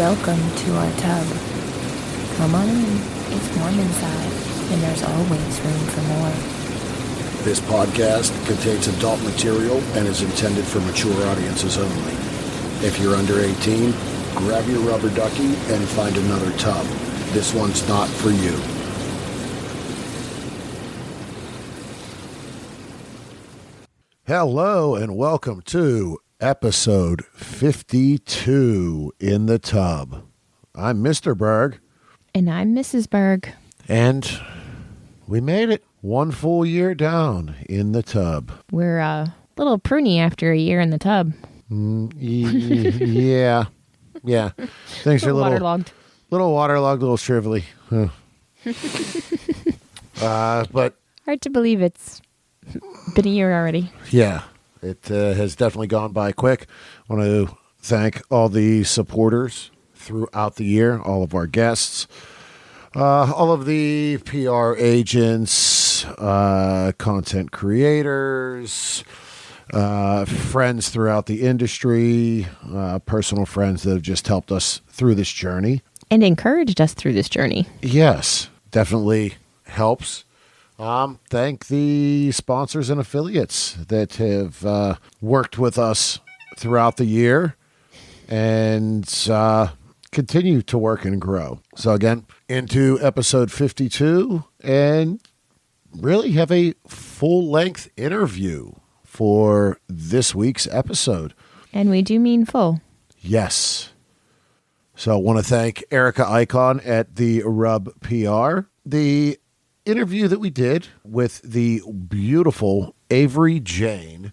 Welcome to our tub. Come on in. It's warm inside, and there's always room for more. This podcast contains adult material and is intended for mature audiences only. If you're under 18, grab your rubber ducky and find another tub. This one's not for you. Hello and welcome to episode 52 in the tub. I'm Mr. Berg. And I'm Mrs. Berg. And we made it. One full year down in the tub. We're a little pruny after a year in the tub. Yeah. Things are a little waterlogged. Little waterlogged, a little shrivelly. But hard to believe it's been a year already. Yeah, it has definitely gone by quick. I want to thank all the supporters throughout the year, all of our guests, all of the PR agents, content creators, friends throughout the industry, personal friends that have just helped us through this journey. And encouraged us through this journey. Yes, definitely helps. Thank the sponsors and affiliates that have worked with us throughout the year and continue to work and grow. So again, into episode 52 and really have a full-length interview for this week's episode. And we do mean full. Yes. So I want to thank Erica Icon at the Rub PR. The interview that we did with the beautiful Avery Jane,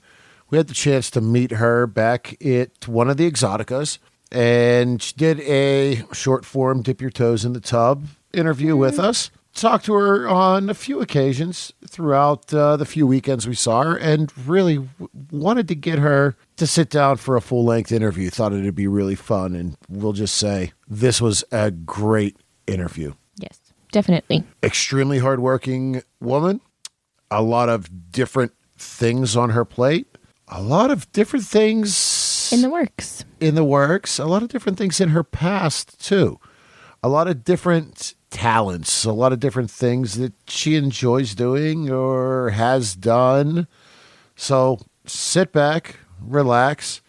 we had the chance to meet her back at one of the Exoticas, and she did a short form dip your toes in the tub interview with us. Talked to her on a few occasions throughout the few weekends we saw her, and really wanted to get her to sit down for a full-length interview. Thought it'd be really fun, and we'll just say this was a great interview. Yes, definitely. Extremely hardworking woman. A lot of different things on her plate. A lot of different things in the works. A lot of different things in her past, too. A lot of different talents, a lot of different things that she enjoys doing or has done. So sit back, relax,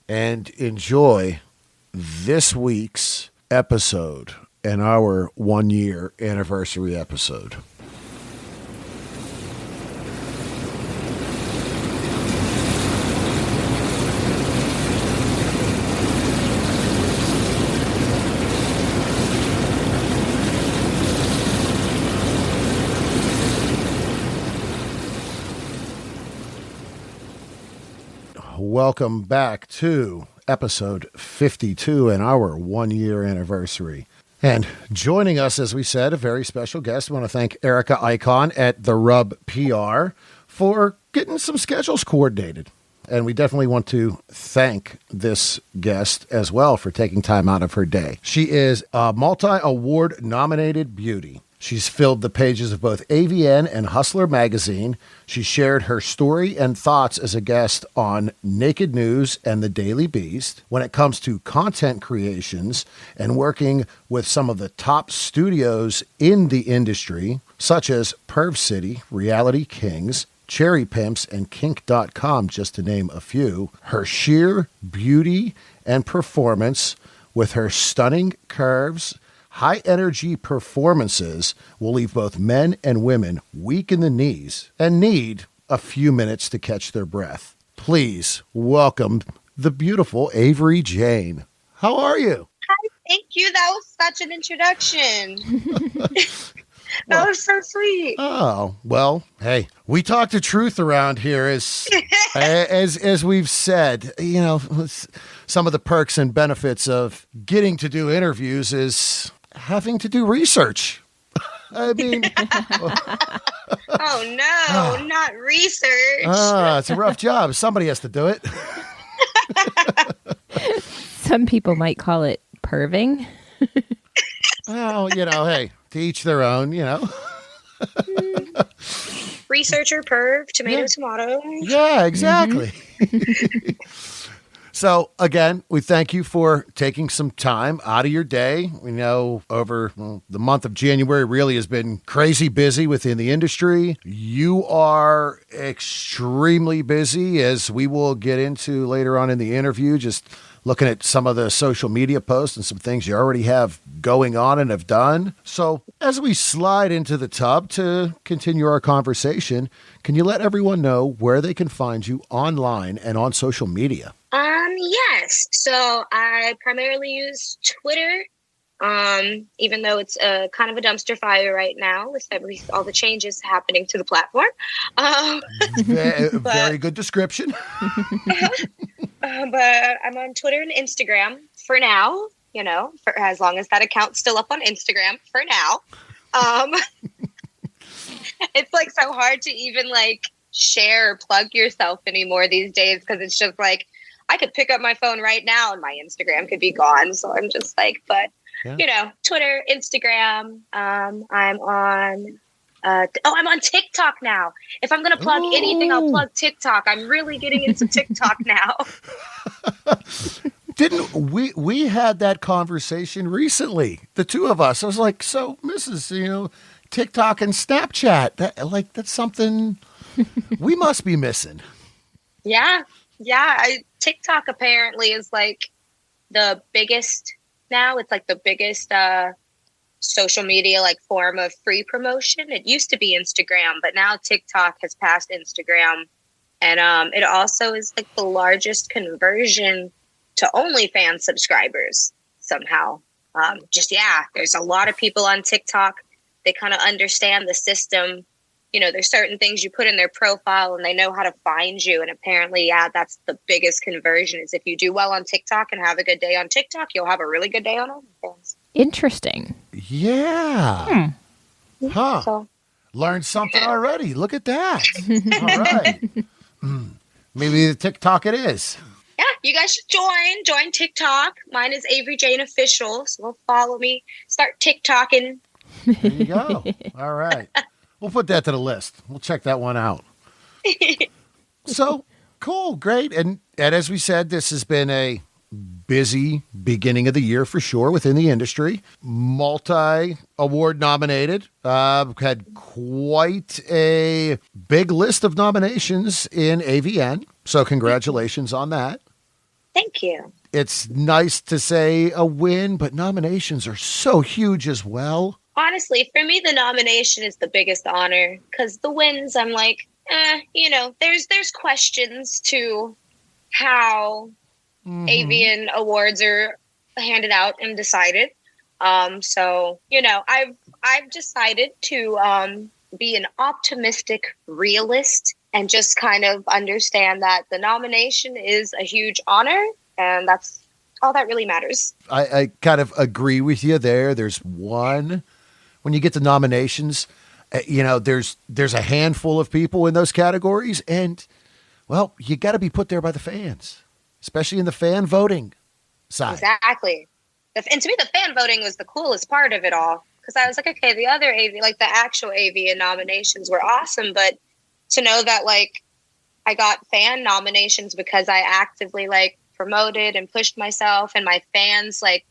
and enjoy this week's episode and our 1 year anniversary episode. Welcome back to episode 52 and our 1 year anniversary. And joining us, as we said, a very special guest. I want to thank Erica Icon at the Rub PR for getting some schedules coordinated. And we definitely want to thank this guest as well for taking time out of her day. She is a multi-award nominated beauty. She's filled the pages of both AVN and Hustler magazine. She shared her story and thoughts as a guest on Naked News and The Daily Beast. When it comes to content creations and working with some of the top studios in the industry, such as Perv City, Reality Kings, Cherry Pimps, and Kink.com, just to name a few, her sheer beauty and performance with her stunning curves, high-energy performances will leave both men and women weak in the knees and need a few minutes to catch their breath. Please welcome the beautiful Avery Jane. How are you? Hi, thank you. That was such an introduction. That was so sweet. Oh, well, hey, we talk the truth around here as we've said. You know, some of the perks and benefits of getting to do interviews is having to do research. I mean, oh no, not research. It's a rough job. Somebody has to do it. Some people might call it perving. Well, you know, hey, to each their own, you know. Researcher, perv, tomato, tomato. Yeah, exactly. So again, we thank you for taking some time out of your day. We know the month of January really has been crazy busy within the industry. You are extremely busy, as we will get into later on in the interview, just looking at some of the social media posts and some things you already have going on and have done. So as we slide into the tub to continue our conversation, can you let everyone know where they can find you online and on social media? Yes. So I primarily use Twitter, even though it's kind of a dumpster fire right now with all the changes happening to the platform. Very good description. But I'm on Twitter and Instagram for now, for as long as that account's still up on Instagram for now. It's like so hard to even like share or plug yourself anymore these days, because it's just like I could pick up my phone right now and my Instagram could be gone. So I'm just like, but Twitter, Instagram. I'm on I'm on TikTok now. If I'm gonna plug anything, I'll plug TikTok. I'm really getting into TikTok now. Didn't we had that conversation recently, the two of us. I was like, so Mrs., TikTok and Snapchat, that's something we must be missing. Yeah. TikTok apparently is like the biggest now. It's like the biggest social media like form of free promotion. It used to be Instagram, but now TikTok has passed Instagram. And it also is like the largest conversion to OnlyFans subscribers somehow. There's a lot of people on TikTok. They kind of understand the system. There's certain things you put in their profile and they know how to find you. And apparently, that's the biggest conversion is if you do well on TikTok and have a good day on TikTok, you'll have a really good day on OnlyFans. Interesting. Yeah. Huh. So, learned something already. Look at that. All right. Maybe the TikTok it is. Yeah, you guys should join TikTok. Mine is Avery Jane Official. So follow me. Start TikToking. There you go. All right. We'll put that to the list. We'll check that one out. So, cool. Great. And as we said, this has been a busy beginning of the year for sure within the industry. Multi-award nominated. Had quite a big list of nominations in AVN. So congratulations on that. Thank you. It's nice to say a win, but nominations are so huge as well. Honestly, for me, the nomination is the biggest honor, because the wins, I'm like, there's questions to how AVN awards are handed out and decided. So, I've decided to be an optimistic realist and just kind of understand that the nomination is a huge honor, and that's all that really matters. I kind of agree with you there. There's one. When you get to nominations, there's a handful of people in those categories, and, well, you got to be put there by the fans, especially in the fan voting side. Exactly. And to me, the fan voting was the coolest part of it all, because I was like, okay, the other AV, like the actual AV nominations were awesome, but to know that, like, I got fan nominations because I actively, like, promoted and pushed myself, and my fans, like,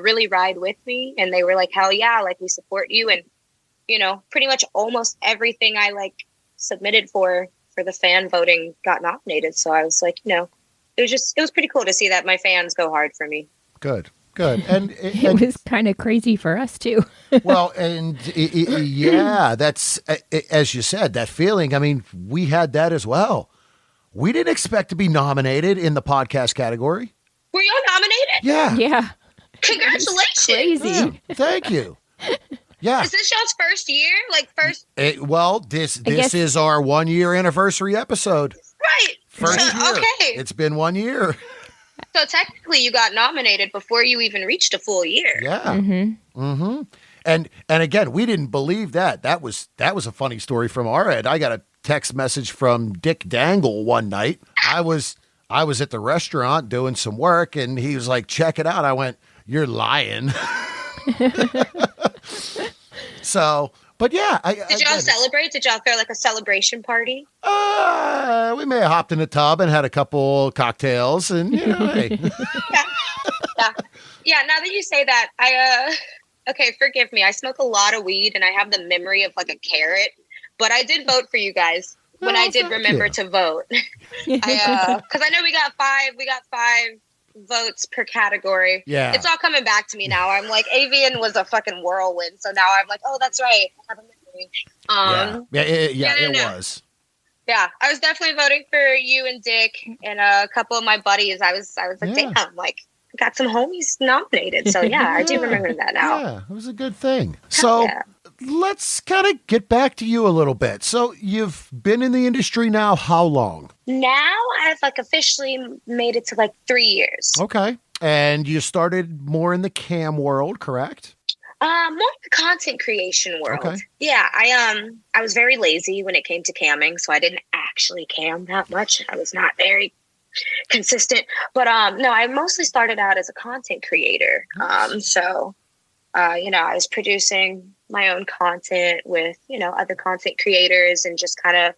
really ride with me, and they were like, hell yeah, like, we support you. And, pretty much almost everything I like submitted for the fan voting got nominated. So I was like, it was pretty cool to see that my fans go hard for me. Good. And it was kind of crazy for us too. Well, and yeah, that's, as you said, that feeling. I mean, we had that as well. We didn't expect to be nominated in the podcast category. Were you all nominated? Yeah. Congratulations. Crazy. Yeah, thank you. Yeah. Is this y'all's first year? This is our 1 year anniversary episode. Right. First year. Okay. It's been 1 year. So technically you got nominated before you even reached a full year. Yeah. Mm-hmm. And again, we didn't believe that. That was a funny story from our end. I got a text message from Dick Dangle one night. I was at the restaurant doing some work, and he was like, check it out. I went, you're lying. So But yeah, Did y'all celebrate? Did y'all throw like a celebration party? We may have hopped in a tub and had a couple cocktails, and hey. Yeah. Now that you say that, okay, forgive me. I smoke a lot of weed, and I have the memory of like a carrot. But I did vote for you guys when I did remember to vote. Because I know we got five votes per category. Yeah, it's all coming back to me now. I'm like, avian was a fucking whirlwind, so now I'm like, oh, that's right. I have a memory. It was. Yeah, I was definitely voting for you and Dick and a couple of my buddies. I was like, damn, like got some homies nominated. So yeah, I do remember that now. Yeah, it was a good thing. So let's kind of get back to you a little bit. So you've been in the industry now how long? Now I've like officially made it to like 3 years. Okay. And you started more in the cam world, correct? More the content creation world. Okay. Yeah, I was very lazy when it came to camming, so I didn't actually cam that much. I was not very consistent. But no, I mostly started out as a content creator. So I was producing my own content with, other content creators and just kind of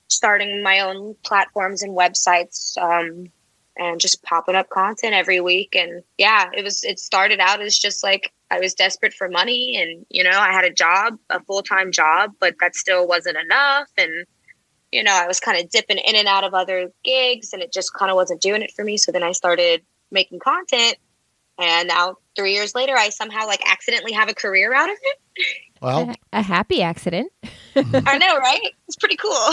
starting my own platforms and websites and just popping up content every week. And yeah, it started out as just like I was desperate for money and, I had a full-time job, but that still wasn't enough. And, I was kind of dipping in and out of other gigs and it just kind of wasn't doing it for me. So then I started making content. And now 3 years later, I somehow like accidentally have a career out of it. Well, a happy accident. I know, right? It's pretty cool.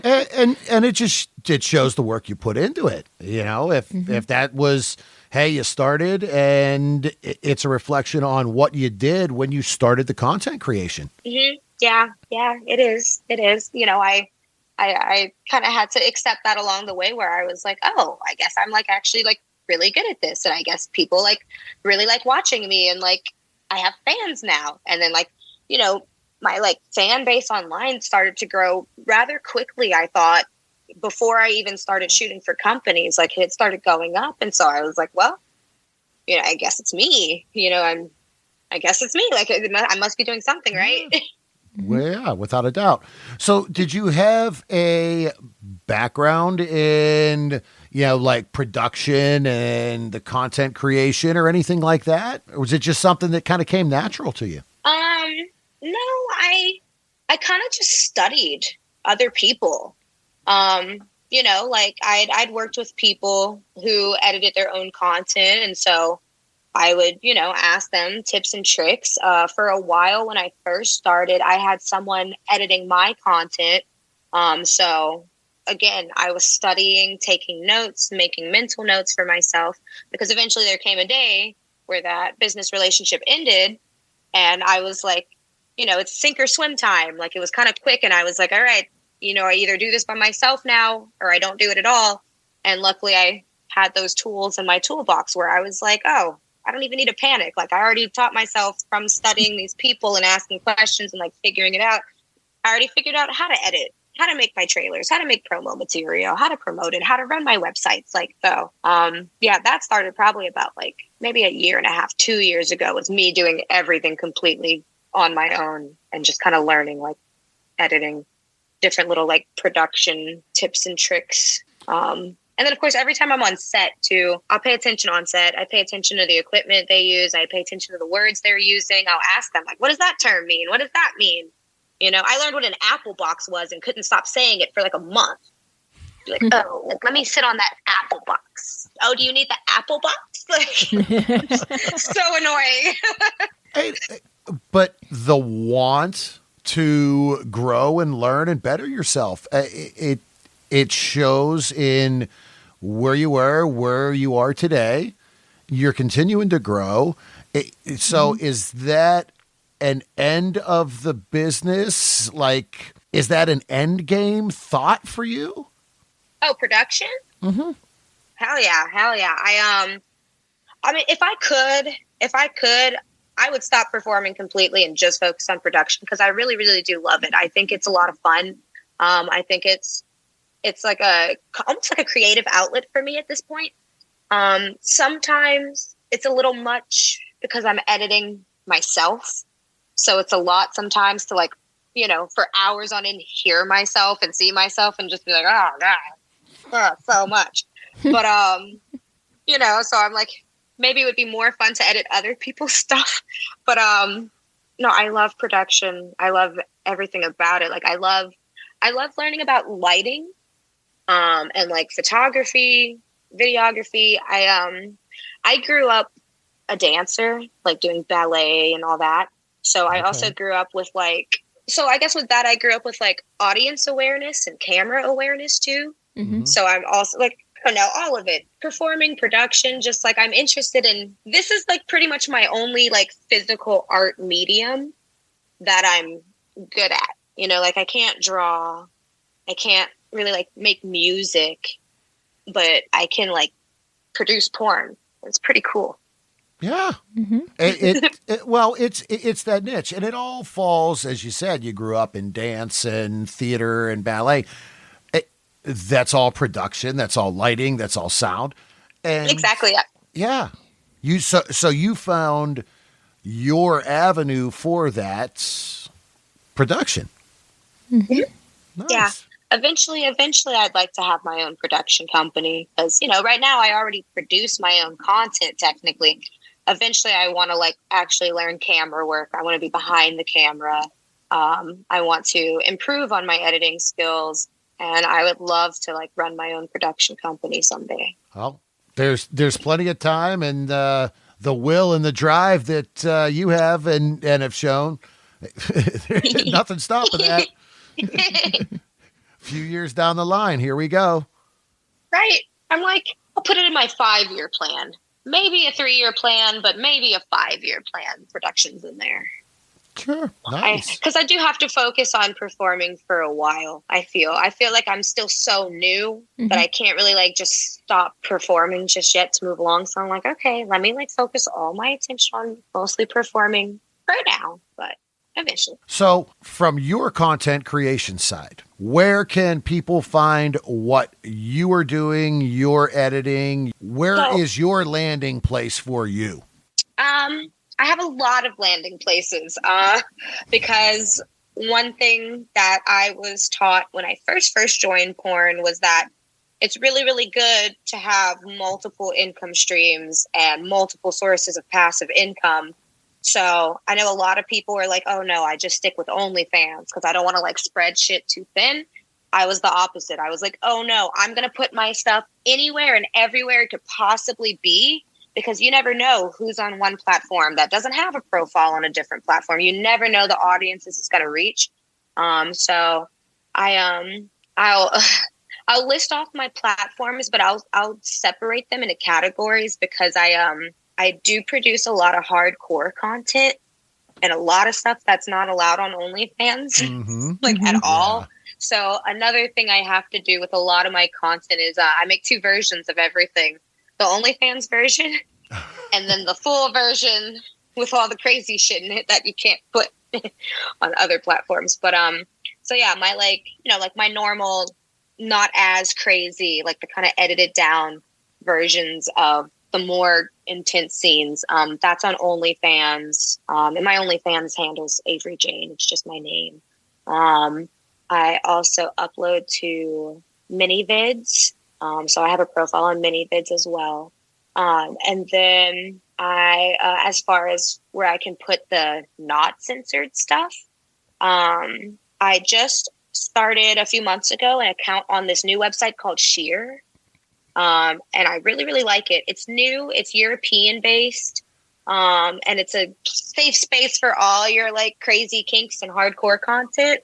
And it shows the work you put into it. If that was, hey, you started and it's a reflection on what you did when you started the content creation. Mm-hmm. Yeah, it is. It is. I kind of had to accept that along the way where I was like, oh, I guess I'm like actually like really good at this. And I guess people like really like watching me and like I have fans now. And then like, my like fan base online started to grow rather quickly. I thought before I even started shooting for companies, like it started going up. And so I was like, well, I guess it's me, I guess it's me. Like I must be doing something, right? Well, yeah, without a doubt. So did you have a background in, like production and the content creation or anything like that? Or was it just something that kind of came natural to you? No, I kind of just studied other people. Like I'd worked with people who edited their own content. And so I would, ask them tips and tricks. For a while when I first started, I had someone editing my content. So again, I was studying, taking notes, making mental notes for myself, because eventually there came a day where that business relationship ended. And I was like, it's sink or swim time. Like it was kind of quick. And I was like, all right, I either do this by myself now or I don't do it at all. And luckily I had those tools in my toolbox where I was like, oh, I don't even need to panic. Like I already taught myself from studying these people and asking questions and like figuring it out. I already figured out how to edit, how to make my trailers, how to make promo material, how to promote it, how to run my websites. Like, so, that started probably about like maybe a year and a half, 2 years ago, was me doing everything completely on my own and just kind of learning like editing, different little like production tips and tricks. And then, of course, every time I'm on set, too, I'll pay attention on set. I pay attention to the equipment they use. I pay attention to the words they're using. I'll ask them, like, what does that term mean? What does that mean? I learned what an apple box was and couldn't stop saying it for like a month. Be like, oh, like, let me sit on that apple box. Oh, do you need the apple box? Like, so annoying. But the want to grow and learn and better yourself, it shows in where you were, where you are today. You're continuing to grow. So is that an end of the business? Like, is that an end game thought for you? Oh, production? Mm-hmm. Hell yeah. I mean, if I could, I would stop performing completely and just focus on production because I really, really do love it. I think it's a lot of fun. I think it's like almost like a creative outlet for me at this point. Sometimes it's a little much because I'm editing myself. So it's a lot sometimes to like, you know, for hours on end, hear myself and see myself and just be like, oh God, so much. But, you know, so I'm like, maybe it would be more fun to edit other people's stuff. But, no, I love production. I love everything about it. Like, I love learning about lighting, and like photography, videography. I grew up a dancer, like doing ballet and all that. So I also grew up with like, so I guess with that, I grew up with like audience awareness and camera awareness too. Mm-hmm. So I'm also like, I don't know, all of it, performing, production, just like I'm interested in, this is like pretty much my only like physical art medium that I'm good at. You know, like I can't draw, I can't really like make music, but I can like produce porn. It's pretty cool. Yeah. Well, it's that niche, and it all falls, as you said, you grew up in dance and theater and ballet. That's all production. That's all lighting. That's all sound. And Exactly. yeah, so you found your avenue for that production. Mm-hmm. Nice. Yeah. Eventually, I'd like to have my own production company because, you know, right now I already produce my own content technically. Eventually, I want to like actually learn camera work. I want to be behind the camera. I want to improve on my editing skills. And I would love to like run my own production company someday. Well, there's plenty of time and the will and the drive that you have and have shown. Nothing stopping that. A few years down the line, here we go. Right. I'm like, I'll put it in my 5-year plan. Maybe a 3-year plan, but maybe a 5-year plan. Production's in there. Sure. Nice. Because I do have to focus on performing for a while. I feel like I'm still so new that I can't really like just stop performing just yet to move along. So I'm like, okay, let me like focus all my attention on mostly performing right now, but eventually. So from your content creation side, where can people find what you are doing, your editing? Where is your landing place for you? I have a lot of landing places because one thing that I was taught when I first joined porn was that it's really, really good to have multiple income streams and multiple sources of passive income. So I know a lot of people are like, oh no, I just stick with OnlyFans because I don't want to like spread shit too thin. I was the opposite. I was like, oh no, I'm going to put my stuff anywhere and everywhere it could possibly be. Because you never know who's on one platform that doesn't have a profile on a different platform. You never know the audiences it's going to reach. So I'll list off my platforms, but I'll separate them into categories because I do produce a lot of hardcore content and a lot of stuff that's not allowed on OnlyFans, at all. So another thing I have to do with a lot of my content is I make 2 versions of everything. The OnlyFans version and then the full version with all the crazy shit in it that you can't put on other platforms. But so yeah, my like, you know, like my normal, not as crazy, like the kind of edited down versions of the more intense scenes. That's on OnlyFans. And my OnlyFans handle's Avery Jane. It's just my name. I also upload to ManyVids. So I have a profile on ManyVids as well. And then I, as far as where I can put the not censored stuff, I just started a few months ago an account on this new website called Sheer. And I really, really like it. It's new. It's European based. And it's a safe space for all your like crazy kinks and hardcore content.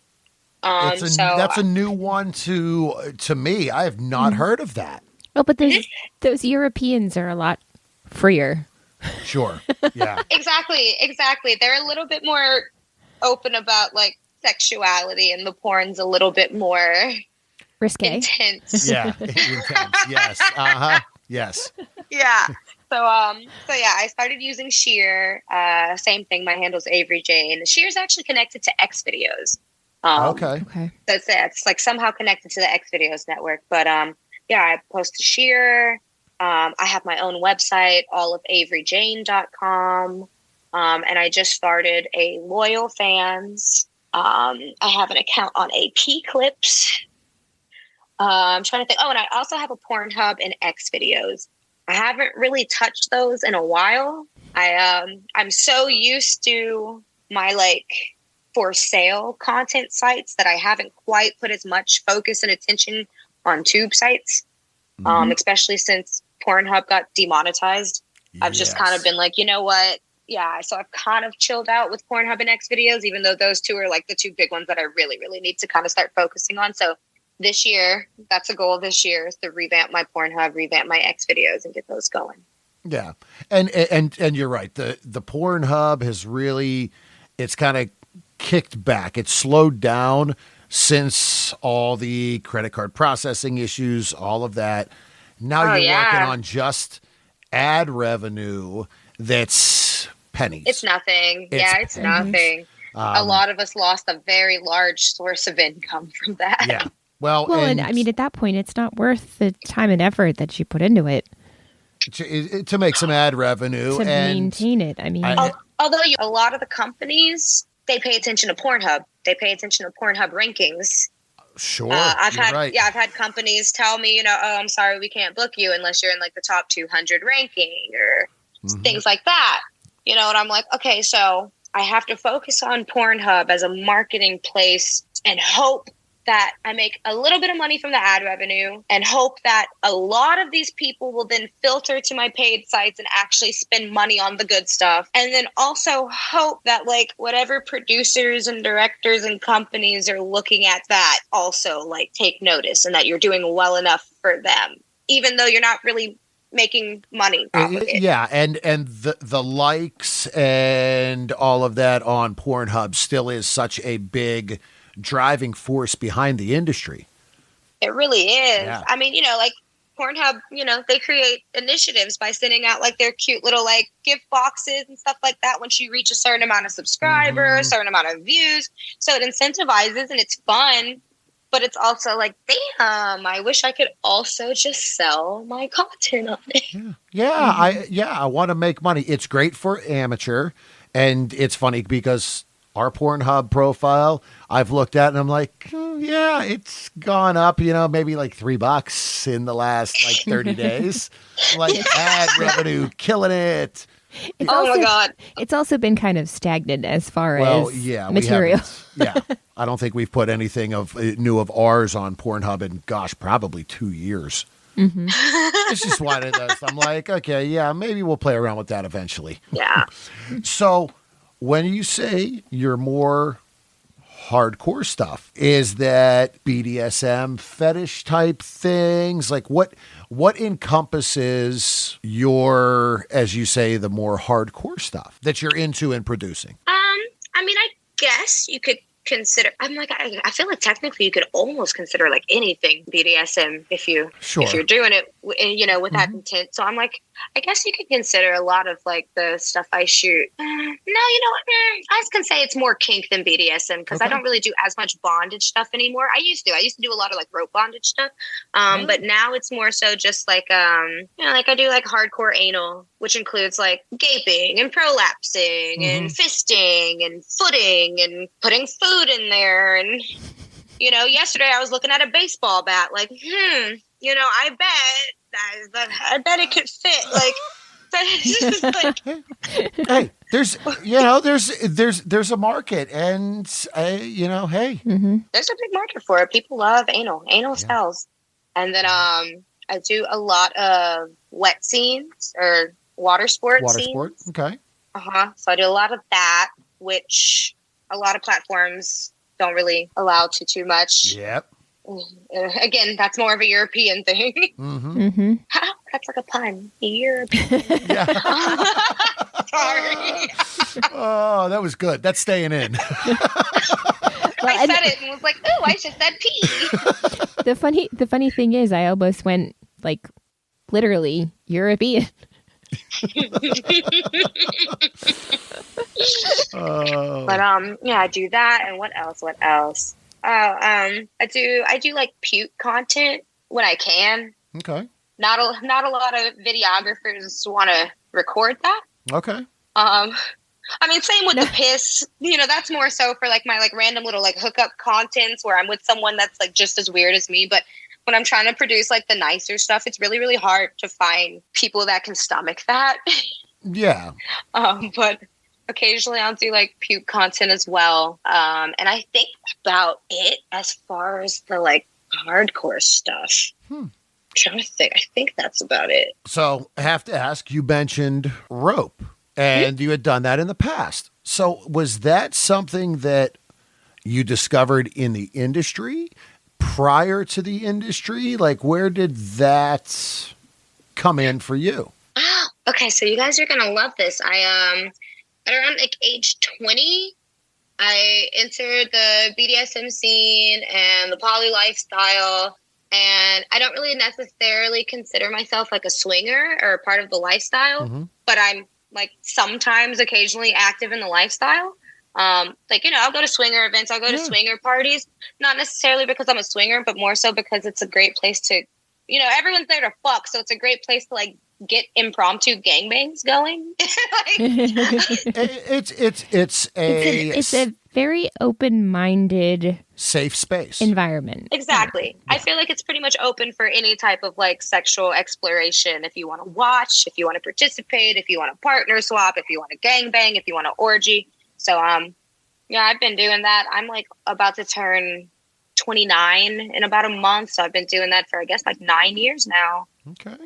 That's a new one to me. I have not heard of that. Oh, but those Europeans are a lot freer. Sure. Yeah. Exactly. They're a little bit more open about like sexuality, and the porn's a little bit more risque. Intense. Yeah. Intense. Yes. Yes. Yeah. So yeah, I started using Sheer. Same thing. My handle's Avery Jane. Sheer's actually connected to X Videos. Okay. That's it. It's like somehow connected to the X Videos network. But yeah, I post to Sheer. I have my own website, allaveaveryjane.com. And I just started a Loyal Fans. I have an account on AP Clips. I'm trying to think. Oh, and I also have a Pornhub and X videos. I haven't really touched those in a while. I'm so used to my like for sale content sites that I haven't quite put as much focus and attention on tube sites, especially since Pornhub got demonetized. I've just kind of been like, you know what? Yeah, so I've kind of chilled out with Pornhub and X videos, even though those two are like the two big ones that I really, really need to kind of start focusing on. So this year, that's a goal this year, is to revamp my Pornhub, revamp my X videos, and get those going. Yeah. And you're right. The Pornhub has really, it's kind of kicked back. It's slowed down since all the credit card processing issues, all of that. Now you're working on just ad revenue that's pennies. It's nothing. It's nothing. A lot of us lost a very large source of income from that. Yeah. Well, and I mean, at that point, it's not worth the time and effort that you put into it. To make some ad revenue. To maintain it. I mean, although a lot of the companies, they pay attention to Pornhub. They pay attention to Pornhub rankings. Sure. I've had companies tell me, oh, I'm sorry, we can't book you unless you're in like the top 200 ranking or things like that. And I'm like, okay, so I have to focus on Pornhub as a marketing place and hope that I make a little bit of money from the ad revenue and hope that a lot of these people will then filter to my paid sites and actually spend money on the good stuff. And then also hope that like whatever producers and directors and companies are looking at that also like take notice and that you're doing well enough for them, even though you're not really making money off of it. Yeah, and the likes and all of that on Pornhub still is such a big driving force behind the industry. It really is. Yeah. I mean, like Pornhub, they create initiatives by sending out like their cute little like gift boxes and stuff like that once you reach a certain amount of subscribers, certain amount of views. So it incentivizes and it's fun, but it's also like, damn, I wish I could also just sell my content on it. Yeah. I want to make money. It's great for amateur, and it's funny because our Pornhub profile, I've looked at and I'm like, yeah, it's gone up, maybe like $3 in the last like 30 days. Like ad revenue, killing it. My God. It's also been kind of stagnant as far as material. I don't think we've put anything new of ours on Pornhub in, probably 2 years. It's just what it does. I'm like, okay, yeah, maybe we'll play around with that eventually. Yeah. So when you say you're more hardcore stuff, is that BDSM fetish type things? Like what encompasses your, as you say, the more hardcore stuff that you're into and producing? I mean, I guess you could consider, I feel like technically you could almost consider like anything BDSM if you're doing it, with that intent. So I'm like, I guess you could consider a lot of like the stuff I shoot. No, you know what? I was gonna say it's more kink than BDSM because I don't really do as much bondage stuff anymore. I used to do a lot of like rope bondage stuff. But now it's more so just like, like I do like hardcore anal, which includes like gaping and prolapsing and fisting and footing and putting food in there. And, yesterday I was looking at a baseball bat like, I bet it could fit. Like, hey, there's a market, and hey, there's a big market for it. People love anal. Anal sells. And then I do a lot of wet scenes or water sport scenes. Okay. So I do a lot of that, which a lot of platforms don't really allow too much. Yep. Again, that's more of a European thing. That's like a pun. European. Sorry. Oh, that was good. That's staying in. I said it and was like, "Oh, I just said pee." The funny thing is, I almost went like literally European. But I do that, and what else? I do like puke content when I can. Okay. Not a lot of videographers want to record that. Okay. I mean, same with the piss. That's more so for like my like random little like hookup contents where I'm with someone that's like just as weird as me. But when I'm trying to produce like the nicer stuff, it's really, really hard to find people that can stomach that. Yeah. But occasionally I'll do like puke content as well. And I think about it as far as the like hardcore stuff. I'm trying to think. I think that's about it. So I have to ask, you mentioned rope and you had done that in the past. So was that something that you discovered in the industry prior to the industry? Like, where did that come in for you? Okay, so you guys are gonna love this. I at around like age 20, I entered the BDSM scene and the poly lifestyle, and I don't really necessarily consider myself like a swinger or a part of the lifestyle, but I'm like sometimes occasionally active in the lifestyle. Like, I'll go to swinger events, I'll go to swinger parties, not necessarily because I'm a swinger, but more so because it's a great place to, everyone's there to fuck. So it's a great place to like get impromptu gangbangs going. It's a very open-minded, safe space environment. Exactly. Yeah. I feel like it's pretty much open for any type of like sexual exploration. If you want to watch, if you want to participate, if you want to partner swap, if you want to gangbang, if you want to orgy. So, I've been doing that. I'm like about to turn 29 in about a month. So I've been doing that for, I guess, like 9 years now. Okay.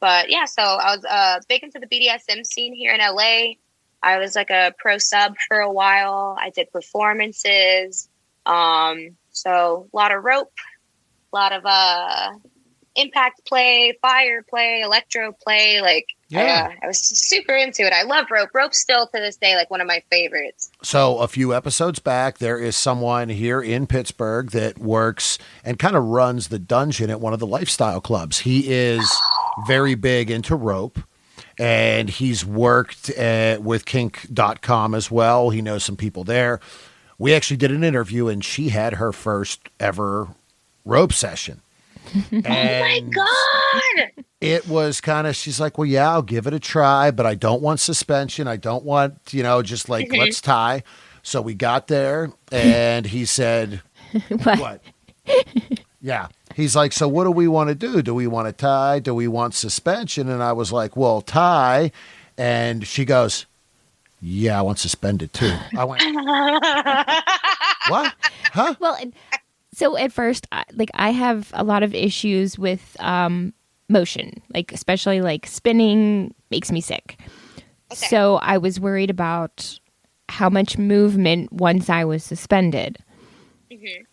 But yeah, so I was big into the BDSM scene here in LA. I was like a pro sub for a while. I did performances. So a lot of rope, a lot of impact play, fire play, electro play. Like, I was super into it. I love rope. Rope's still to this day like one of my favorites. So a few episodes back, there is someone here in Pittsburgh that works and kind of runs the dungeon at one of the lifestyle clubs. He is very big into rope, and he's worked with kink.com as well. He knows some people there. We actually did an interview, and she had her first ever rope session. Oh my God. It was kind of, she's like, well, yeah, I'll give it a try, but I don't want suspension. I don't want, just like, let's tie. So we got there, and he said, what? Yeah. He's like, so what do we want to do? Do we want to tie? Do we want suspension? And I was like, well, tie. And she goes, yeah, I want suspended too. I went, what? Huh? Well, so at first, I have a lot of issues with motion, like especially like spinning makes me sick. Okay. So I was worried about how much movement once I was suspended.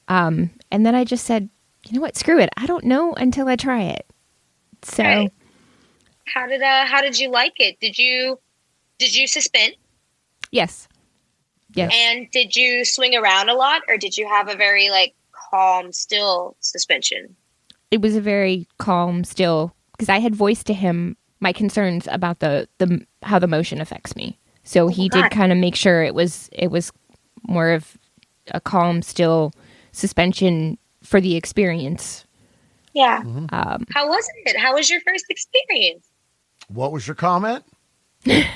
And then I just said, you know what, screw it. I don't know until I try it. So right. How did you like it? Did you suspend? Yes. And did you swing around a lot, or did you have a very like calm, still suspension? It was a very calm, still, because I had voiced to him my concerns about the how the motion affects me. So he did kind of make sure it was more of a calm, still suspension for the experience. Yeah. How was it? How was your first experience? What was your comment? It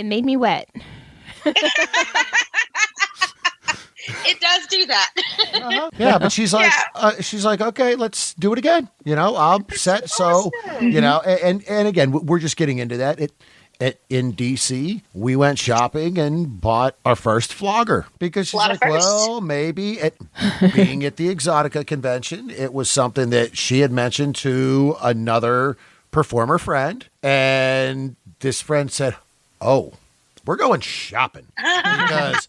made me wet. It does do that. Yeah, but she's like, okay, let's do it again. I'm set. So, and again, we're just getting into that. In DC, we went shopping and bought our first flogger because she's like, well, maybe being at the Exotica convention, it was something that she had mentioned to another performer friend. And this friend said, oh, we're going shopping because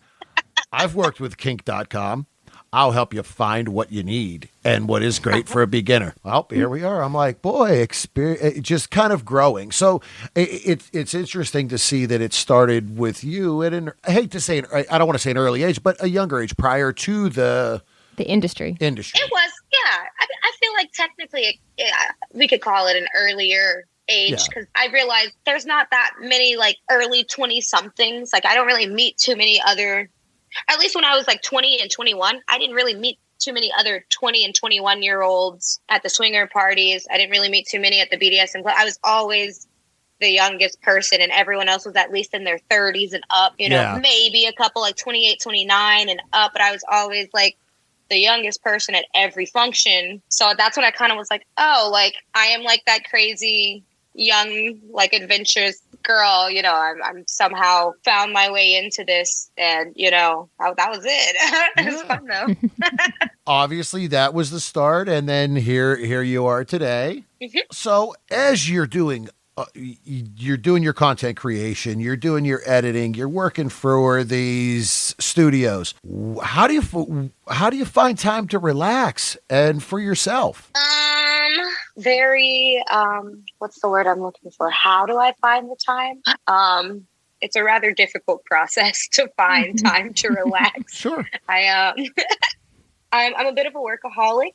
I've worked with kink.com. I'll help you find what you need and what is great for a beginner. Well, here we are. I'm like, boy, experience, just kind of growing. So it's interesting to see that it started with you at I hate to say, I don't want to say an early age, but a younger age prior to the industry. It was, yeah. I feel like technically we could call it an earlier age because I realized there's not that many like early 20-somethings. Like I don't really meet too many other. At least when I was like 20 and 21, I didn't really meet too many other 20 and 21-year-olds at the swinger parties. I didn't really meet too many at the BDSM club. I was always the youngest person, and everyone else was at least in their 30s and up, you know, maybe a couple like 28, 29 and up. But I was always like the youngest person at every function. So that's when I kind of was like, oh, like I am like that crazy young, like adventurous girl, you know, I'm somehow found my way into this, and you know, that was it. It was fun though. Obviously that was the start, and then here you are today. Mm-hmm. So as you're doing your content creation, you're doing your editing, you're working for these studios, how do you find time to relax and for yourself? Very, what's the word I'm looking for? How do I find the time? It's a rather difficult process to find time to relax. Sure. I'm a bit of a workaholic.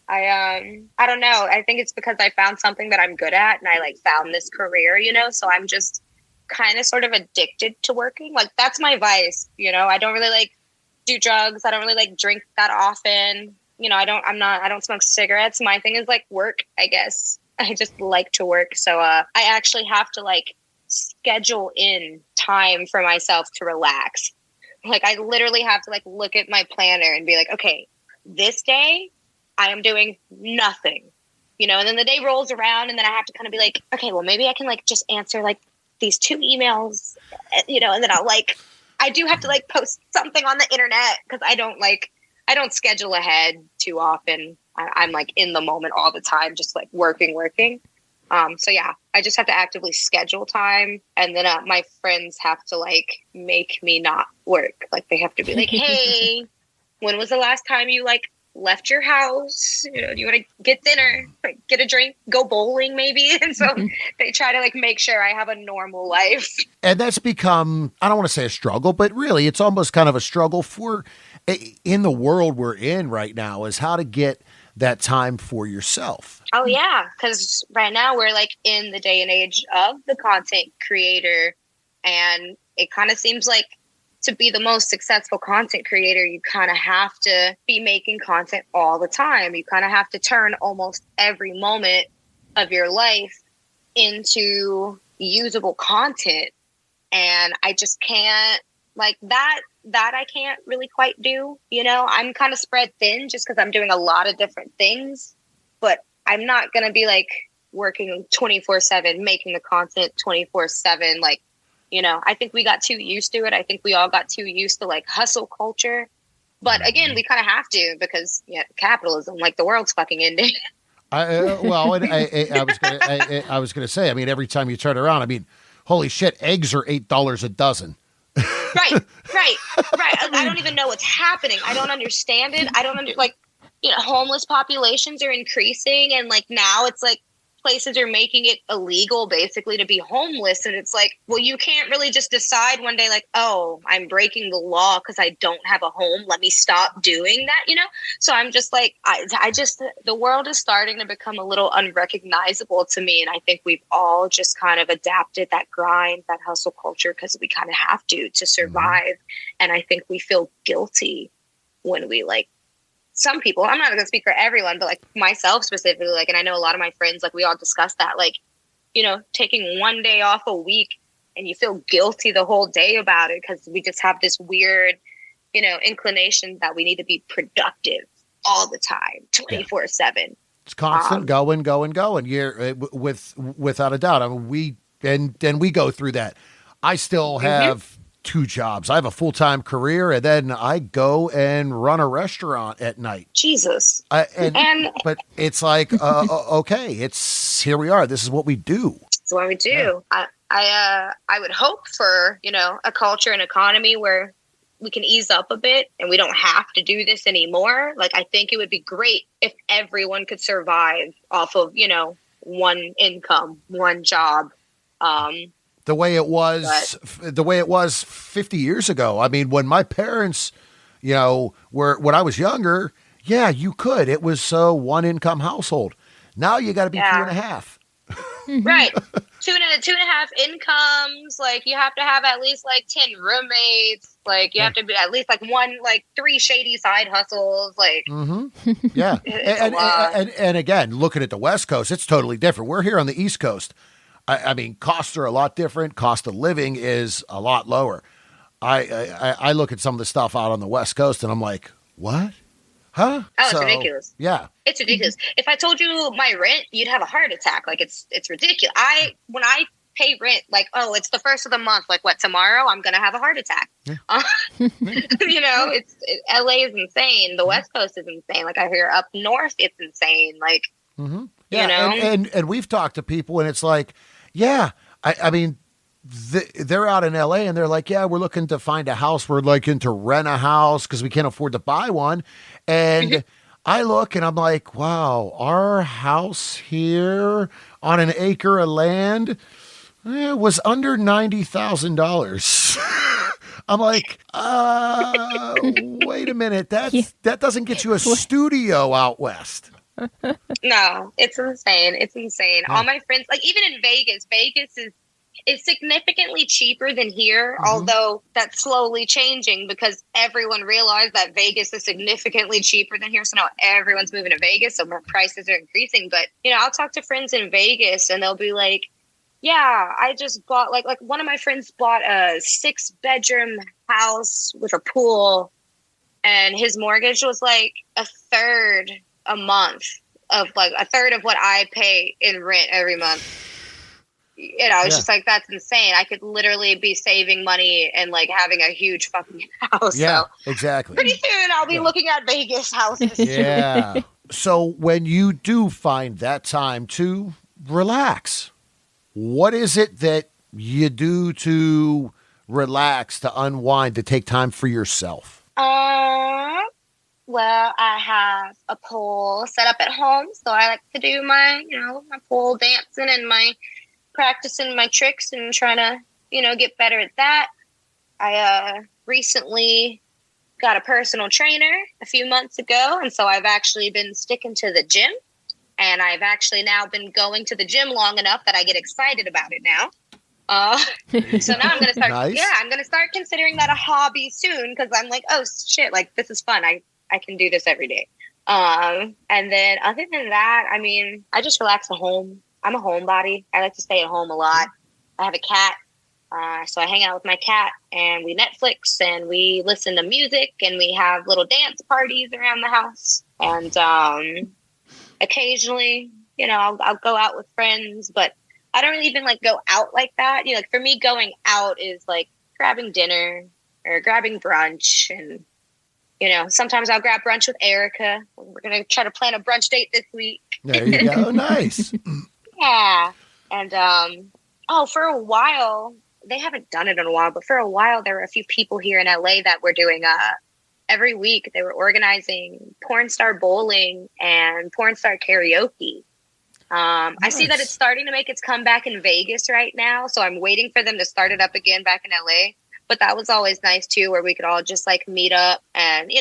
I don't know. I think it's because I found something that I'm good at, and I like found this career, you know, so I'm just kind of sort of addicted to working. Like that's my vice, you know. I don't really like do drugs. I don't really like drink that often. You know, I don't smoke cigarettes. My thing is like work, I guess. I just like to work. So I actually have to like schedule in time for myself to relax. Like I literally have to like look at my planner and be like, okay, this day I am doing nothing, you know, and then the day rolls around and then I have to kind of be like, okay, well maybe I can like just answer like these 2 emails, you know, and then I do have to like post something on the internet because I don't schedule ahead too often. I'm like in the moment all the time, just like working. So yeah, I just have to actively schedule time. And then my friends have to like make me not work. Like they have to be like, hey, when was the last time you like left your house? You know, do you want to get dinner, like, get a drink, go bowling maybe? And so they try to like make sure I have a normal life. And that's become, I don't want to say a struggle, but really it's almost kind of a struggle for in the world we're in right now, is how to get that time for yourself. Oh yeah, because right now we're like in the day and age of the content creator, and it kind of seems like to be the most successful content creator, you kind of have to be making content all the time. You kind of have to turn almost every moment of your life into usable content. And I just can't, like that I can't really quite do, you know. I'm kind of spread thin just because I'm doing a lot of different things, but I'm not going to be like working 24/7, making the content 24/7. Like, you know, I think we got too used to it. I think we all got too used to like hustle culture. But again, we kind of have to because capitalism, like the world's fucking ending. I was going to say, I mean, every time you turn around, I mean, holy shit, eggs are $8 a dozen. Right. I don't even know what's happening. I don't understand it. Like, you know, homeless populations are increasing, and like now it's like places are making it illegal basically to be homeless. And it's like, well, you can't really just decide one day like, oh, I'm breaking the law because I don't have a home. Let me stop doing that, you know? So I'm just like, the world is starting to become a little unrecognizable to me. And I think we've all just kind of adapted that grind, that hustle culture, because we kind of have to survive. Mm-hmm. And I think we feel guilty when we like, some people, I'm not going to speak for everyone, but like myself specifically, like, and I know a lot of my friends, like we all discuss that, like, you know, taking one day off a week and you feel guilty the whole day about it because we just have this weird, you know, inclination that we need to be productive all the time, 24/7. It's constant going. You're without a doubt. I mean, we go through that. I still have 2 jobs. I have a full-time career, and then I go and run a restaurant at night. Jesus. But it's like, okay, it's here we are. This is what we do. It's what we do. Yeah. I would hope for, you know, a culture and economy where we can ease up a bit and we don't have to do this anymore. Like, I think it would be great if everyone could survive off of, you know, one income, one job. The way it was 50 years ago. I mean, when my parents, you know, when I was younger, yeah, you could. It was a 1-income household. Now you got to be 2.5. Right. 2.5 incomes. Like you have to have at least like 10 roommates. Like you have to be at least like 3 shady side hustles. Like, yeah. And again, looking at the West Coast, it's totally different. We're here on the East Coast. I mean, costs are a lot different. Cost of living is a lot lower. I look at some of the stuff out on the West Coast and I'm like, what? Huh? Oh, it's ridiculous. Yeah. It's ridiculous. If I told you my rent, you'd have a heart attack. Like it's ridiculous. When I pay rent, like, oh, it's the first of the month. Like what, tomorrow I'm going to have a heart attack. Yeah. You know, LA is insane. The West Coast is insane. Like I hear up north, it's insane. Like, yeah, you know, and we've talked to people and it's like, yeah, I mean, they're out in LA and they're like, yeah, we're looking to find a house. We're looking to rent a house because we can't afford to buy one. And I look and I'm like, wow, our house here on an acre of land was under $90,000. I'm like, wait a minute. That doesn't get you a studio out west. No, it's insane. It's insane. Yeah. All my friends, like even in Vegas is significantly cheaper than here, although that's slowly changing because everyone realized that Vegas is significantly cheaper than here. So now everyone's moving to Vegas, so more prices are increasing. But, you know, I'll talk to friends in Vegas and they'll be like, yeah, I just bought like one of my friends bought a 6-bedroom house with a pool and his mortgage was like a third a month of like a third of what I pay in rent every month. You know, it's just like, that's insane. I could literally be saving money and like having a huge fucking house. Yeah, so exactly. Pretty soon I'll be looking at Vegas houses. Yeah. So when you do find that time to relax, what is it that you do to relax, to unwind, to take time for yourself? Well, I have a pool set up at home, so I like to do my pool dancing and my practicing my tricks and trying to, get better at that. I recently got a personal trainer a few months ago, and so I've actually been sticking to the gym. And I've actually now been going to the gym long enough that I get excited about it now. So now I'm going to start. Nice. Yeah, I'm going to start considering that a hobby soon because I'm like, oh shit, like this is fun. I can do this every day. And then other than that, I mean, I just relax at home. I'm a homebody. I like to stay at home a lot. I have a cat. So I hang out with my cat and we Netflix and we listen to music and we have little dance parties around the house. And occasionally, I'll go out with friends, but I don't really even like go out like that. Like for me, going out is like grabbing dinner or grabbing brunch. And, sometimes I'll grab brunch with Erica. We're going to try to plan a brunch date this week. There you go. Nice. Yeah. And, for a while, they haven't done it in a while, but for a while, there were a few people here in LA that were doing, every week they were organizing porn star bowling and porn star karaoke. Nice. I see that it's starting to make its comeback in Vegas right now. So I'm waiting for them to start it up again back in LA. But that was always nice too, where we could all just like meet up and,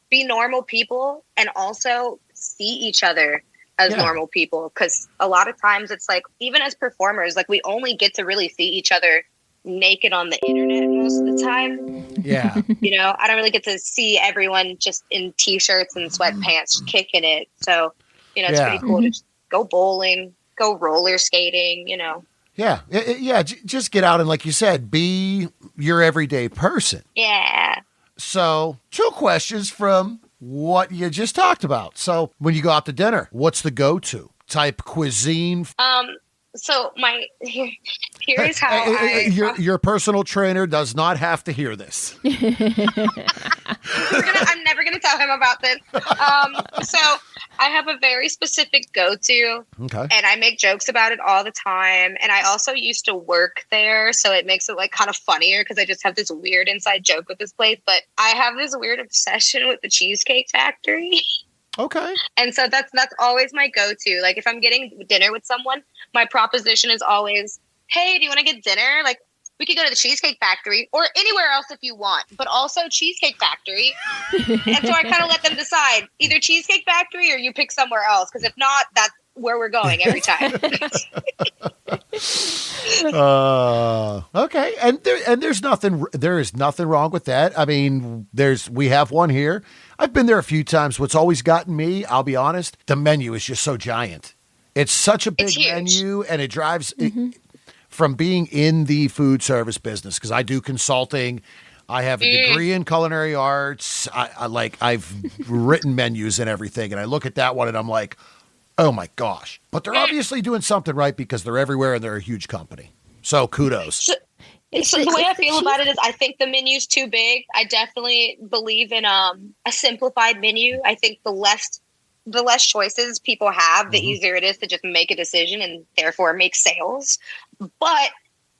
be normal people and also see each other as normal people. Because a lot of times it's like, even as performers, like we only get to really see each other naked on the internet most of the time. Yeah. I don't really get to see everyone just in t-shirts and sweatpants kicking it. So, it's pretty cool to just go bowling, go roller skating, Yeah. Just get out and, like you said, be your everyday person. Yeah. So 2 questions from what you just talked about. So when you go out to dinner, what's the go-to type cuisine? So here's how your personal trainer does not have to hear this. I'm never gonna tell him about this. So I have a very specific go-to, and I make jokes about it all the time. And I also used to work there, so it makes it like kind of funnier because I just have this weird inside joke with this place. But I have this weird obsession with the Cheesecake Factory. Okay. And so that's always my go-to. Like if I'm getting dinner with someone, my proposition is always, hey, do you want to get dinner? Like we could go to the Cheesecake Factory or anywhere else if you want, but also Cheesecake Factory. And so I kind of let them decide either Cheesecake Factory or you pick somewhere else. Because if not, that's where we're going every time. Okay. And there is nothing wrong with that. I mean, we have one here. I've been there a few times. What's always gotten me, I'll be honest, the menu is just so giant. It's such a big menu, and it drives from being in the food service business, because I do consulting. I have a degree in culinary arts. I've written menus and everything, and I look at that one and I'm like, oh my gosh. But they're obviously doing something right because they're everywhere and they're a huge company. So kudos. So the way I feel about it is I think the menu's too big. I definitely believe in a simplified menu. I think the less choices people have, the easier it is to just make a decision and therefore make sales. But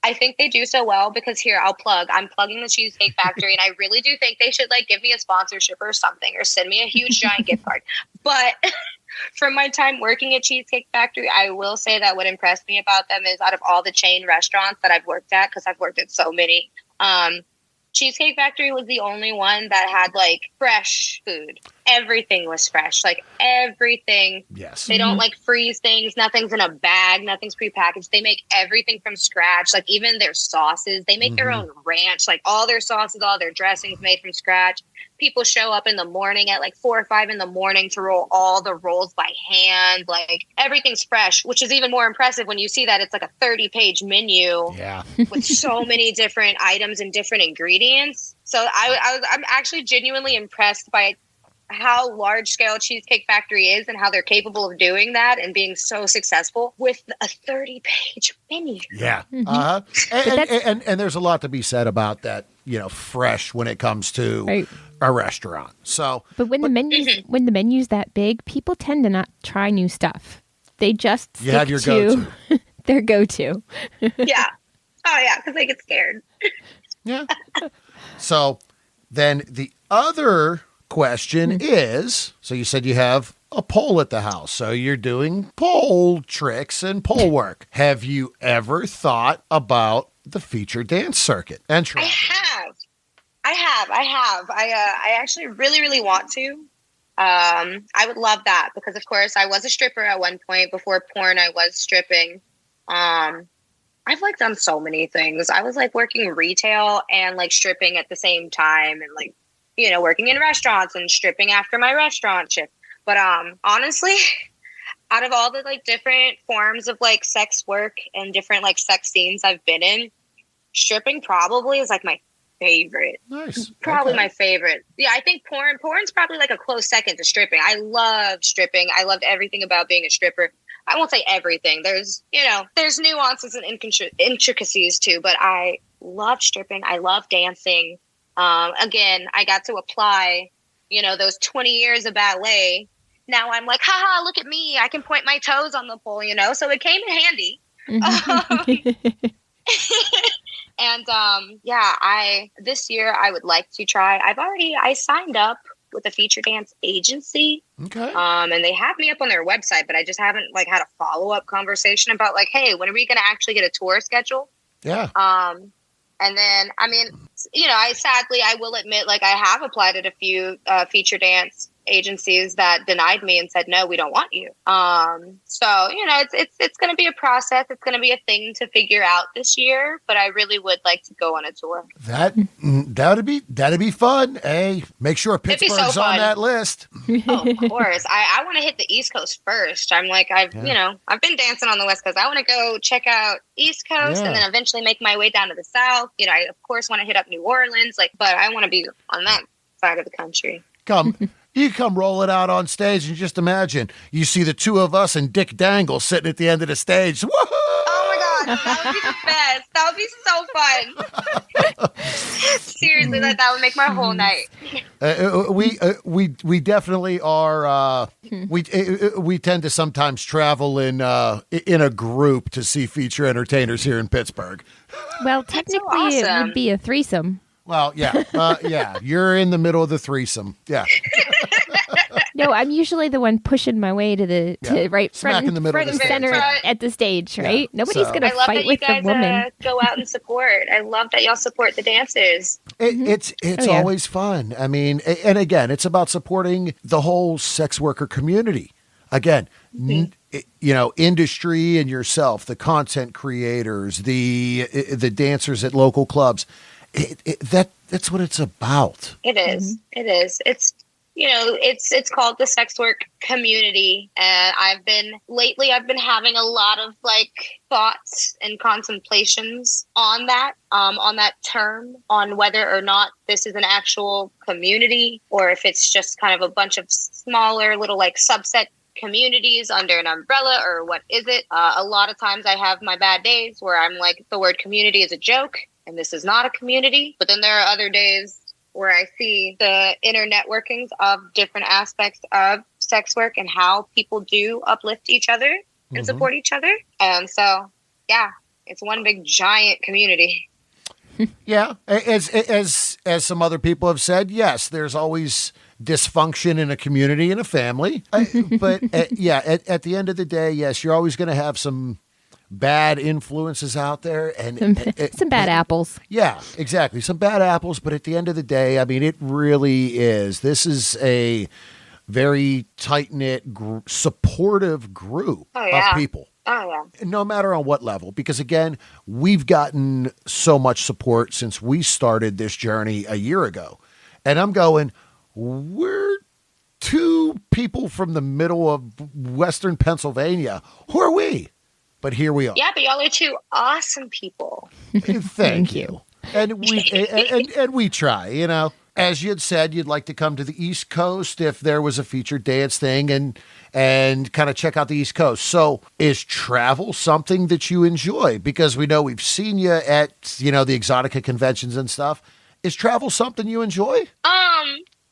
I think they do so well because I'm plugging the Cheesecake Factory, and I really do think they should give me a sponsorship or something, or send me a huge giant gift card. But from my time working at Cheesecake Factory, I will say that what impressed me about them is, out of all the chain restaurants that I've worked at, because I've worked at so many, Cheesecake Factory was the only one that had fresh food. Everything was fresh, everything. Yes. They don't freeze things. Nothing's in a bag. Nothing's prepackaged. They make everything from scratch. Even their sauces, they make their own ranch. All their sauces, all their dressings made from scratch. People show up in the morning at 4 or 5 in the morning to roll all the rolls by hand. Everything's fresh, which is even more impressive when you see that it's a 30-page menu with so many different items and different ingredients. So I'm actually genuinely impressed by how large scale Cheesecake Factory is and how they're capable of doing that and being so successful with a 30-page menu. Yeah. And there's a lot to be said about that, fresh when it comes to a restaurant. So, but when the menu's that big, people tend to not try new stuff. They just stick have your go-to. Their go-to. Yeah. Oh yeah, because they get scared. Yeah. So then the other question is, so you said you have a pole at the house, so you're doing pole tricks and pole work. Have you ever thought about the feature dance circuit and traveling? I have. I actually really, really want to. I would love that because, of course, I was a stripper at one point. Before porn, I was stripping. I've done so many things. I was working retail and stripping at the same time, and working in restaurants and stripping after my restaurant shift. But honestly, out of all the different forms of sex work and different sex scenes I've been in, stripping probably is my favorite. Nice. Probably my favorite. Yeah, I think porn's probably a close second to stripping. I love stripping. I loved everything about being a stripper. I won't say everything. There's nuances and intricacies too, but I love stripping. I love dancing. Again, I got to apply, those 20 years of ballet. Now I'm haha, look at me. I can point my toes on the pole, so it came in handy. And, this year I would like to try. I signed up with a feature dance agency. Okay. And they have me up on their website, but I just haven't had a follow-up conversation about hey, when are we going to actually get a tour schedule? Yeah. And then, I will admit, I have applied at a few feature dance agencies that denied me and said, no, we don't want you. So, it's going to be a process. It's going to be a thing to figure out this year, but I really would like to go on a tour. That'd be fun. Hey, make sure Pittsburgh's on that list. Oh, of course. I want to hit the East Coast first. I've been dancing on the West Coast. I want to go check out East Coast and then eventually make my way down to the South. I of course want to hit up New Orleans, but I want to be on that side of the country. You come rolling out on stage and just imagine you see the two of us and Dick Dangle sitting at the end of the stage. Woohoo! Oh my God, that would be the best. That would be so fun. Seriously, that would make my whole night. We definitely are. We tend to sometimes travel in a group to see feature entertainers here in Pittsburgh. Well, technically, It would be a threesome. Well, yeah, you're in the middle of the threesome. Yeah. No, I'm usually the one pushing my way to front in the middle and center at the stage, right? Yeah. Nobody's going to fight with the woman. Go out and support. I love that y'all support the dancers. It's always fun. I mean, and again, it's about supporting the whole sex worker community. Again, industry and yourself, the content creators, the dancers at local clubs. That's what it's about. It is. It is. it's called the sex work community. And I've been having a lot of like thoughts and contemplations on that term, on whether or not this is an actual community or if it's just kind of a bunch of smaller little like subset communities under an umbrella, or what is it? A lot of times I have my bad days where I'm like, the word community is a joke and this is not a community. But then there are other days where I see the inner networkings of different aspects of sex work and how people do uplift each other and support each other. And so, yeah, it's one big giant community. Yeah, as some other people have said, yes, there's always dysfunction in a community and a family. But at the end of the day, yes, you're always going to have some bad influences out there and some bad apples. Yeah, exactly. Some bad apples. But at the end of the day, I mean, it really is. This is a very tight-knit, supportive group of people. Oh, yeah. No matter on what level, because again, we've gotten so much support since we started this journey a year ago. And I'm going, we're two people from the middle of Western Pennsylvania. Who are we? But here we are. Yeah, but y'all are two awesome people. Thank you. And we try, you know. As you had said, you'd like to come to the East Coast if there was a featured dance thing and kind of check out the East Coast. So is travel something that you enjoy? Because we know we've seen you at, the Exotica conventions and stuff. Is travel something you enjoy?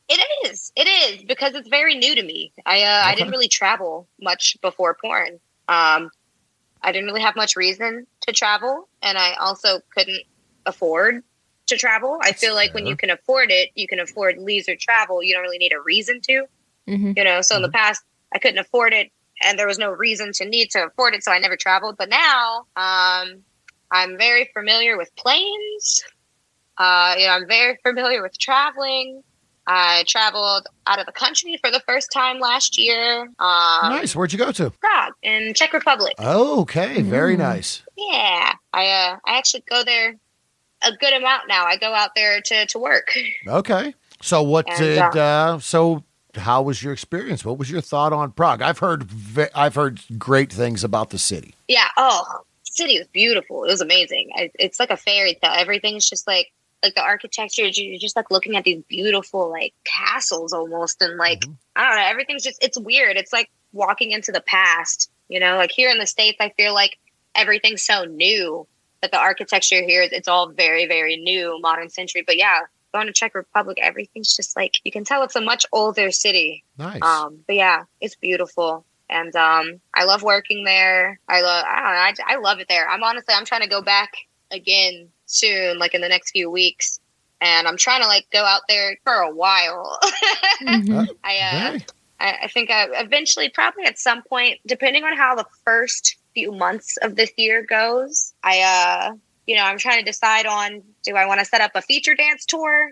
It is because it's very new to me. I didn't really travel much before porn. I didn't really have much reason to travel, and I also couldn't afford to travel. I feel like when you can afford it, you can afford leisure travel. You don't really need a reason to, So in the past, I couldn't afford it, and there was no reason to need to afford it, so I never traveled. But now, I'm very familiar with planes. I'm very familiar with traveling. I traveled out of the country for the first time last year. Nice. Where'd you go to? Prague in Czech Republic. Oh, okay. Very nice. Yeah. I actually go there a good amount now. I go out there to work. Okay. So so how was your experience? What was your thought on Prague? I've heard great things about the city. Yeah. Oh, the city was beautiful. It was amazing. It's like a fairy tale. Everything's just like the architecture, you're just like looking at these beautiful like castles almost. And like, I don't know, everything's it's weird. It's like walking into the past, like here in the States, I feel like everything's so new, but the architecture here, it's all very, very new, modern century. But yeah, going to Czech Republic, everything's just like, you can tell it's a much older city. Nice. But yeah, it's beautiful. And I love working there. I love it there. I'm trying to go back again soon, like in the next few weeks, and I'm trying to like go out there for a while. I think I eventually, probably at some point, depending on how the first few months of this year goes, I'm trying to decide on, do I want to set up a feature dance tour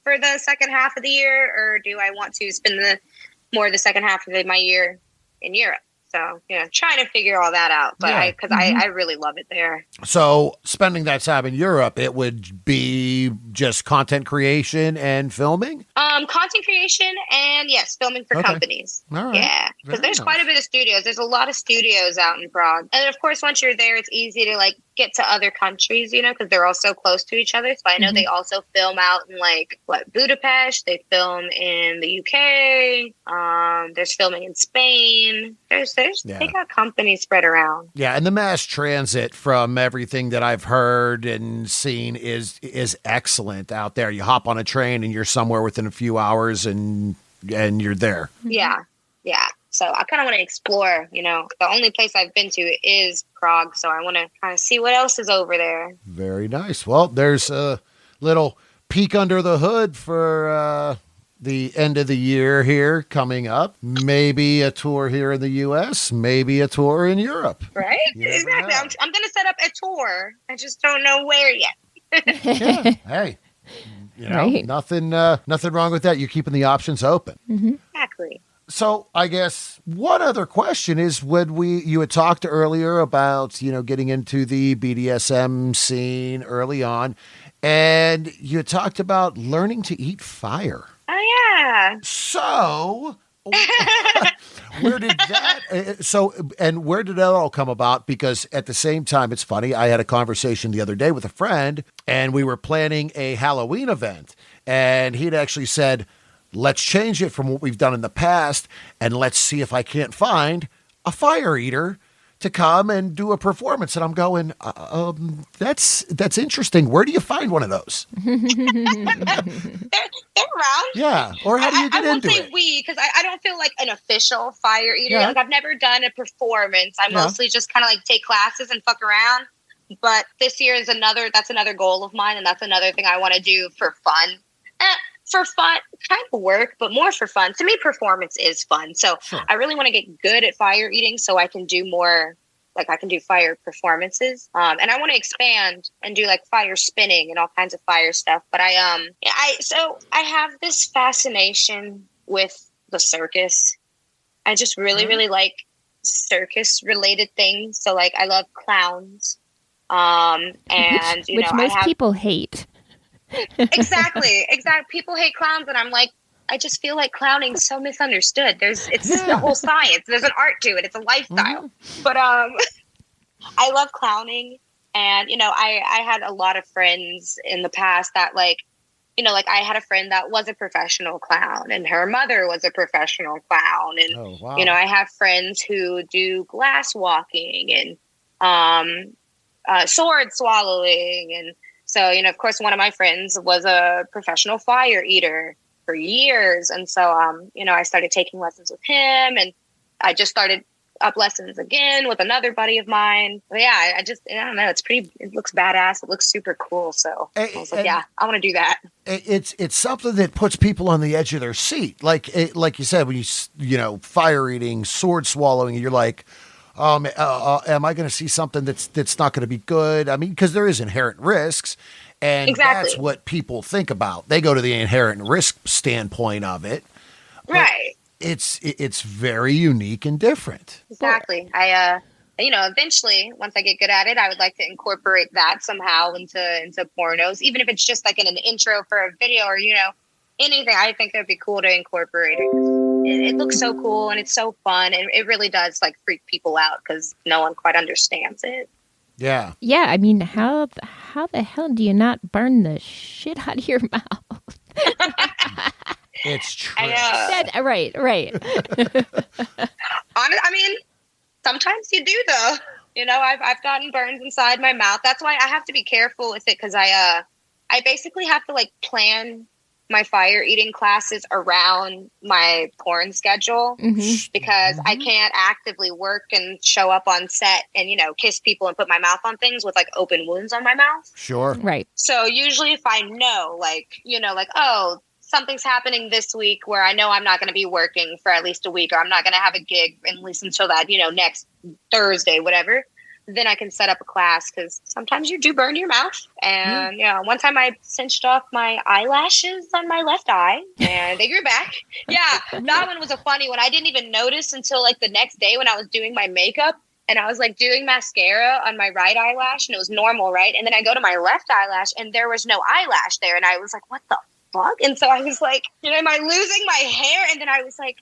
for the second half of the year, or do I want to spend the second half of my year in Europe? So, trying to figure all that out, but I really love it there. So spending that time in Europe, it would be just content creation and filming? Content creation and yes, filming for companies. All right. Yeah. Because there's quite a bit of studios. There's a lot of studios out in Prague. And of course, once you're there, it's easy to like get to other countries, because they're all so close to each other. So I know they also film out in Budapest. They film in the UK. There's filming in Spain. They got companies spread around. Yeah, and the mass transit, from everything that I've heard and seen, is excellent out there. You hop on a train and you're somewhere within a few hours and you're there. Yeah. So I kind of want to explore, the only place I've been to is Prague. So I want to kind of see what else is over there. Very nice. Well, there's a little peek under the hood for the end of the year here coming up. Maybe a tour here in the U.S., maybe a tour in Europe. Right? Exactly. I'm going to set up a tour. I just don't know where yet. Yeah. Hey, nothing wrong with that. You're keeping the options open. Exactly. So I guess one other question is, you had talked earlier about, getting into the BDSM scene early on, and you talked about learning to eat fire. Oh Yeah. So where did that all come about? Because at the same time, it's funny, I had a conversation the other day with a friend, and we were planning a Halloween event, and he'd actually said, let's change it from what we've done in the past, and let's see if I can't find a fire eater to come and do a performance. And I'm going, that's interesting. Where do you find one of those? They're around. Yeah. Or how do you get into it? I won't say we, because I don't feel like an official fire eater. Yeah. Like, I've never done a performance. I mostly just kind of like take classes and fuck around. But this year that's another goal of mine. And that's another thing I want to do for fun. For fun, kind of work, but more for fun. To me, performance is fun. So sure. I really want to get good at fire eating so I can do more, like I can do fire performances. And I want to expand and do like fire spinning and all kinds of fire stuff. But I have this fascination with the circus. I just really, really like circus related things. So like I love clowns. And which most people hate. Exactly. People hate clowns, and I'm like, I just feel like clowning's so misunderstood. It's a whole science. There's an art to it. It's a lifestyle. Mm-hmm. But I love clowning, and I had a lot of friends in the past that like I had a friend that was a professional clown, and her mother was a professional clown, and I have friends who do glass walking and sword swallowing and. So, of course, one of my friends was a professional fire eater for years. And so, I started taking lessons with him, and I just started up lessons again with another buddy of mine. But yeah, I don't know. It looks badass. It looks super cool. So I was like, yeah, I want to do that. It's something that puts people on the edge of their seat. Like you said, when you fire eating, sword swallowing, you're like, am I going to see something that's not going to be good? I mean, because there is inherent risks, and exactly. That's what people think about. They go to the inherent risk standpoint of it. Right. It's very unique and different. Exactly. I eventually, once I get good at it, I would like to incorporate that somehow into pornos, even if it's just like in an intro for a video or anything. I think that'd be cool to incorporate it. It looks so cool and it's so fun, and it really does like freak people out because no one quite understands it. Yeah. Yeah, I mean, how the hell do you not burn the shit out of your mouth? It's true. Right. I mean, sometimes you do though. I've gotten burns inside my mouth. That's why I have to be careful with it, because I basically have to like plan my fire eating classes around my porn schedule, because I can't actively work and show up on set and, kiss people and put my mouth on things with like open wounds on my mouth. Sure. Right. So usually if I know oh, something's happening this week where I know I'm not going to be working for at least a week, or I'm not going to have a gig at least until that, next Thursday, whatever, then I can set up a class, because sometimes you do burn your mouth. And, one time I cinched off my eyelashes on my left eye and they grew back. Yeah, that one was a funny one. I didn't even notice until like the next day when I was doing my makeup, and I was like doing mascara on my right eyelash, and it was normal, right? And then I go to my left eyelash and there was no eyelash there. And I was like, what the fuck? And so I was like, am I losing my hair? And then I was like,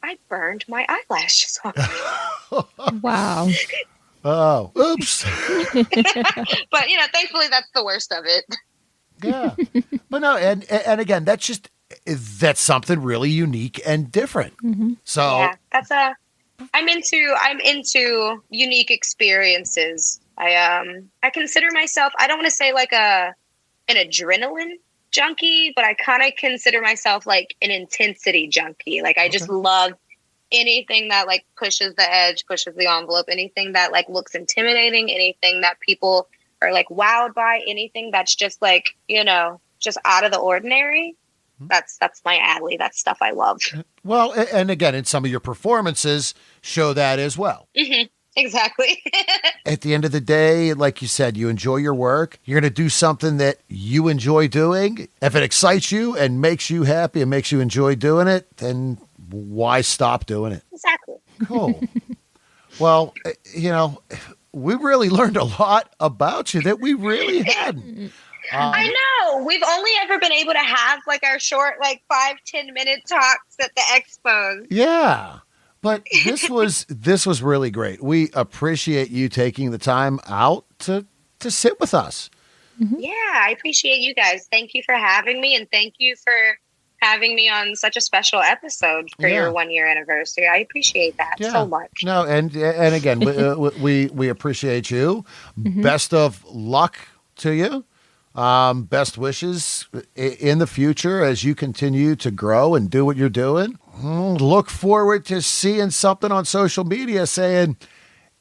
I burned my eyelashes off. Wow. Oh, oops. But, thankfully that's the worst of it. Yeah. But no, and again, that's something really unique and different. Mm-hmm. So yeah, I'm into unique experiences. I consider myself, I don't want to say like an adrenaline junkie, but I kind of consider myself like an intensity junkie. Like I just love anything that like pushes the edge, pushes the envelope, anything that like looks intimidating, anything that people are like wowed by, anything that's just like, just out of the ordinary. That's my alley. That's stuff I love. Well, and again, in some of your performances show that as well. Mm-hmm. Exactly. At the end of the day, like you said, you enjoy your work. You're going to do something that you enjoy doing. If it excites you and makes you happy and makes you enjoy doing it, then why stop doing it? Exactly. Cool. Well, we really learned a lot about you that we really hadn't. I know. No, we've only ever been able to have like our short, like 5-10 minute talks at the expos. Yeah. But this was really great. We appreciate you taking the time out to sit with us. Mm-hmm. Yeah, I appreciate you guys. Thank you for having me, and thank you for having me on such a special episode for your 1 year anniversary. I appreciate that so much. No, and again, we appreciate you. Mm-hmm. Best of luck to you. Best wishes in the future as you continue to grow and do what you're doing. Look forward to seeing something on social media saying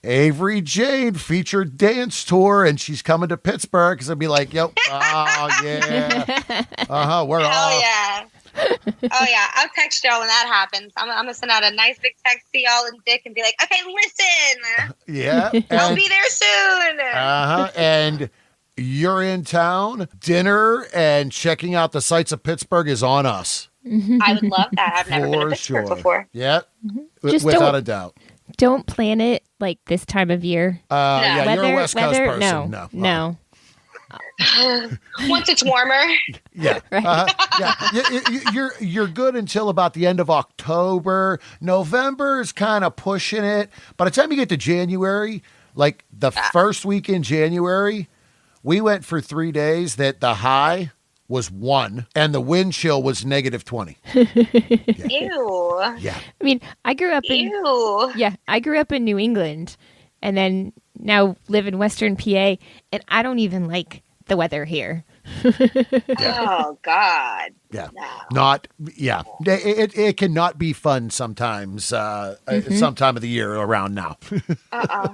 Avery Jane featured dance tour, and she's coming to Pittsburgh. Because I'd be like, "Yep, oh yeah, we're off." Oh yeah. Oh yeah, I'll text y'all when that happens. I'm gonna send out a nice big text to y'all and Dick and be like, "Okay, listen, yeah, I'll be there soon." And you're in town. Dinner and checking out the sights of Pittsburgh is on us. I would love that. I've never been to Pittsburgh before. Yeah, without a doubt. Don't plan it like this time of year. No. Yeah, you're a West Coast person. No. Once it's warmer. Yeah. Right. Yeah. You're good until about the end of October. November is kind of pushing it. By the time you get to January, like the first week in January, we went for 3 days that the high was 1 and the wind chill was -20. Yeah. Ew. Yeah. I mean, I grew up in New England and then now live in Western PA, and I don't even like the weather here. Oh God. Yeah. No. It cannot be fun sometimes, some time of the year around now.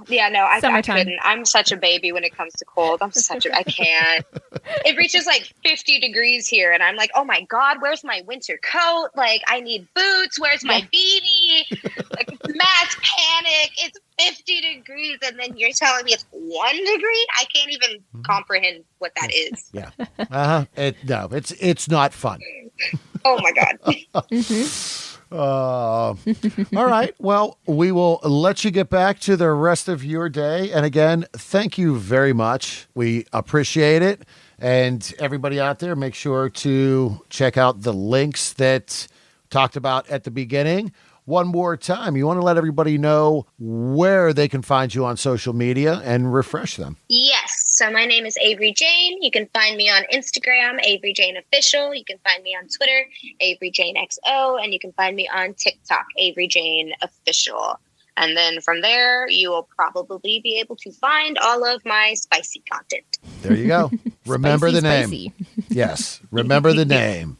Yeah, no, I couldn't. I'm such a baby when it comes to cold. I can't. It reaches like 50 degrees here, and I'm like, oh my God, where's my winter coat? Like, I need boots. Where's my beanie? Like, mass panic. It's 50 degrees, and then you're telling me it's 1 degree? I can't even comprehend what that is. Yeah. It's not fun. Oh my God. All right. Well, we will let you get back to the rest of your day. And again, thank you very much. We appreciate it. And everybody out there, make sure to check out the links that talked about at the beginning. One more time, you want to let everybody know where they can find you on social media and refresh them. Yes. So my name is Avery Jane. You can find me on Instagram, Avery Jane Official. You can find me on Twitter, Avery Jane XO. And you can find me on TikTok, Avery Jane Official. And then from there, you will probably be able to find all of my spicy content. There you go. Remember the name. Spicy. Yes. Remember the name.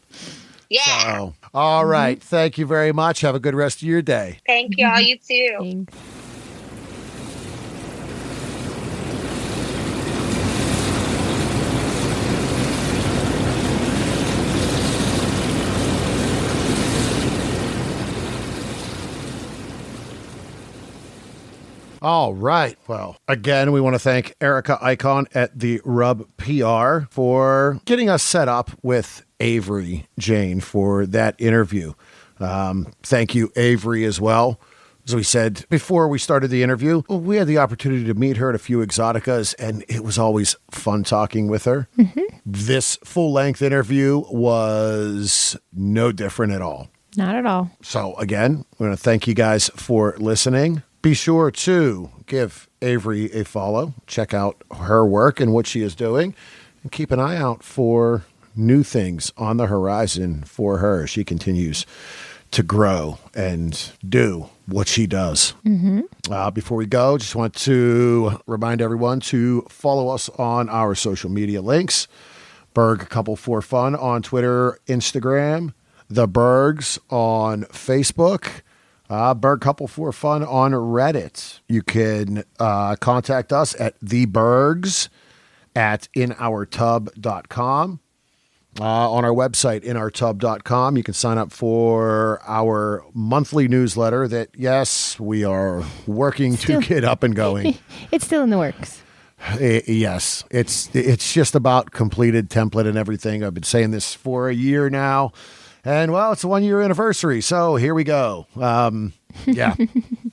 Yeah. So, all right. Thank you very much. Have a good rest of your day. Thank y'all. You too. Thanks. All right. Well, again, we want to thank Erica Icon at the Rub PR for getting us set up with Avery Jane for that interview. Thank you, Avery, as well. As we said before we started the interview, we had the opportunity to meet her at a few Exoticas, and it was always fun talking with her. Mm-hmm. This full-length interview was no different at all. Not at all. So, again, we want to thank you guys for listening. Be sure to give Avery a follow, check out her work and what she is doing, and keep an eye out for new things on the horizon for her as she continues to grow and do what she does. Mm-hmm. Before we go, just want to remind everyone to follow us on our social media links. Berg Couple for Fun on Twitter, Instagram, The Bergs on Facebook, Berg Couple for Fun on Reddit. You can contact us at thebergs@inourtub.com. On our website, inourtub.com, you can sign up for our monthly newsletter that, yes, we are working to get up and going. It's still in the works. Yes, it's just about completed template and everything. I've been saying this for a year now, And, well, it's a 1-year anniversary, so here we go. Yeah,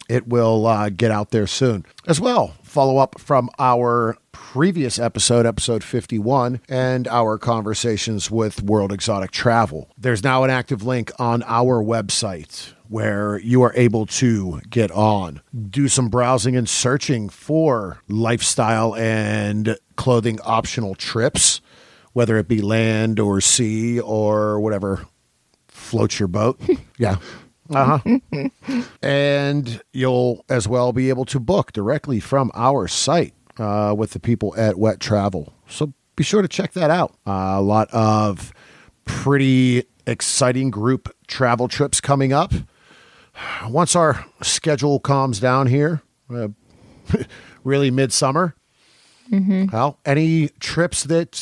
it will get out there soon. As well, follow up from our previous episode 51, and our conversations with World Exotic Travel. There's now an active link on our website where you are able to get on, do some browsing and searching for lifestyle and clothing optional trips, whether it be land or sea or whatever floats your boat. Yeah. And you'll as well be able to book directly from our site with the people at Wet Travel. So be sure to check that out. A lot of pretty exciting group travel trips coming up. Once our schedule calms down here, really midsummer, well, any trips that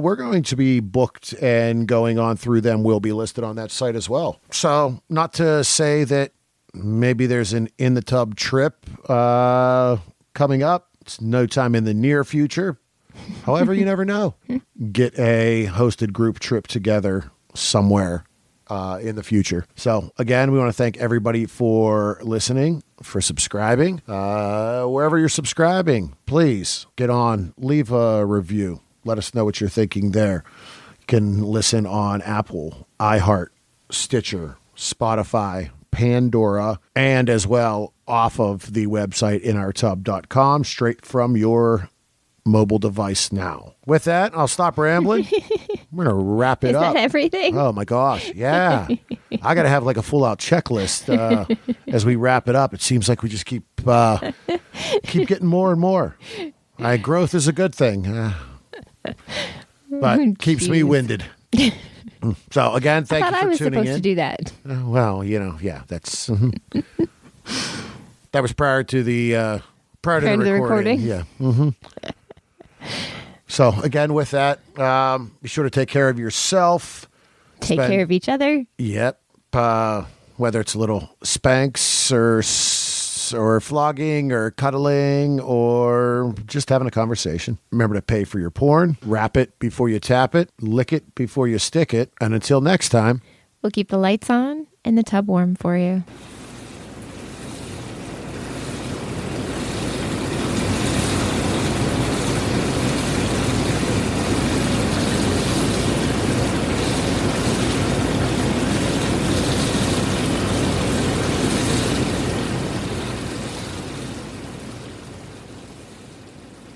we're going to be booked and going on through them will be listed on that site as well. So not to say that maybe there's an in the tub trip coming up. It's no time in the near future. However, you never know. Get a hosted group trip together somewhere in the future. So again, we want to thank everybody for listening, for subscribing. Wherever you're subscribing, please get on, leave a review. Let us know what you're thinking there. You can listen on Apple, iHeart, Stitcher, Spotify, Pandora, and as well off of the website inourtub.com, straight from your mobile device now. With that, I'll stop rambling. We're going to wrap it up. Is that everything? Oh, my gosh. Yeah. I got to have like a full-out checklist as we wrap it up. It seems like we just keep getting more and more. Growth is a good thing, but keeps me winded. So, again, thank you for tuning in. I was supposed to do that. Well, yeah, that's... That was prior to the recording. Yeah. So, again, with that, be sure to take care of yourself. Take care of each other. Yep. Whether it's a little spanks or flogging or cuddling or just having a conversation. Remember to pay for your porn. Wrap it before you tap it. Lick it before you stick it. And until next time, we'll keep the lights on and the tub warm for you.